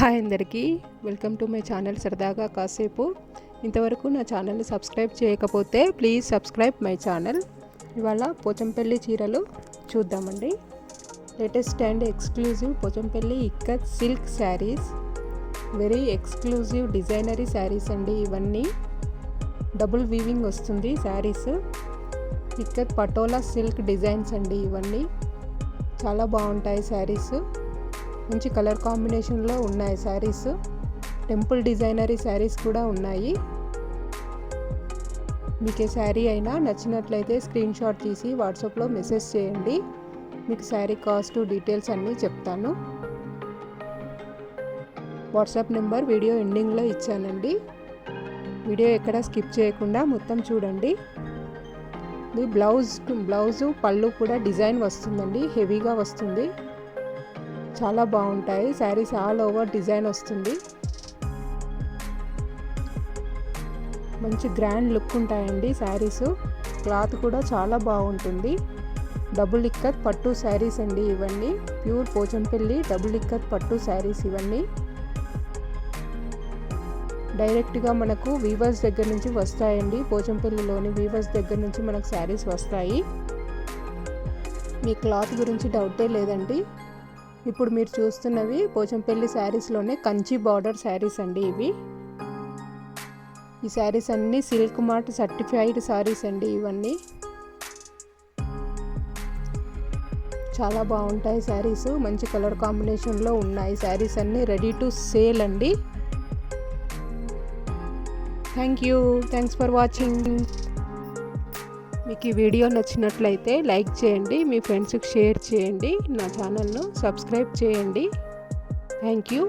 Hi అందరికీ, welcome to my channel సరదాగా కాసేపు. ఇంతవరకు నా ఛానల్ని సబ్స్క్రైబ్ చేయకపోతే ప్లీజ్ సబ్స్క్రైబ్ మై ఛానల్. ఇవాళ పోచంపల్లి చీరలు చూద్దామండి. Latest and exclusive Pochampally ikat silk saris, very exclusive designer saris అండి. ఇవన్నీ డబుల్ వీవింగ్ వస్తుంది శారీస్. ఇక్కత్ పటోలా సిల్క్ డిజైన్స్ అండి. ఇవన్నీ చాలా బాగుంటాయి శారీస్. మంచి కలర్ కాంబినేషన్లో ఉన్నాయి శారీస్. టెంపుల్ డిజైనరీ శారీస్ కూడా ఉన్నాయి. మీకు ఏ శారీ అయినా నచ్చినట్లయితే స్క్రీన్ షాట్ తీసి వాట్సాప్లో మెసేజ్ చేయండి. మీకు శారీ కాస్ట్ డీటెయిల్స్ అన్నీ చెప్తాను. వాట్సాప్ నెంబర్ వీడియో ఎండింగ్లో ఇచ్చానండి. వీడియో ఎక్కడ స్కిప్ చేయకుండా మొత్తం చూడండి. మీ బ్లౌజు పళ్ళు కూడా డిజైన్ వస్తుందండి, హెవీగా వస్తుంది. చాలా బాగుంటాయి శారీస్. ఆల్ ఓవర్ డిజైన్ వస్తుంది. మంచి గ్రాండ్ లుక్ ఉంటాయండి శారీస్. క్లాత్ కూడా చాలా బాగుంటుంది. డబుల్ ఇక్కత్ పట్టు శారీస్ అండి ఇవన్నీ. ప్యూర్ పోచంపల్లి డబుల్ ఇక్కత్ పట్టు శారీస్ ఇవన్నీ. డైరెక్ట్గా మనకు వీవర్స్ దగ్గర నుంచి వస్తాయండి. పోచంపల్లిలోని వీవర్స్ దగ్గర నుంచి మనకు శారీస్ వస్తాయి. మీ క్లాత్ గురించి డౌటే లేదండి. ఇప్పుడు మీరు చూస్తున్నవి పోచంపల్లి శారీస్లోనే కంచి బార్డర్ శారీస్ అండి ఇవి. ఈ శారీస్ అన్నీ సిల్క్ మార్ట్ సర్టిఫైడ్ శారీస్ అండి ఇవన్నీ. చాలా బాగుంటాయి శారీస్. మంచి కలర్ కాంబినేషన్లో ఉన్నాయి శారీస్ అన్నీ. రెడీ టు సేల్ అండి. Thanks for watching. మీకు ఈ వీడియో నచ్చినట్లయితే లైక్ చేయండి, మీ ఫ్రెండ్స్కి షేర్ చేయండి, నా ఛానల్ను సబ్స్క్రైబ్ చేయండి. Thank you.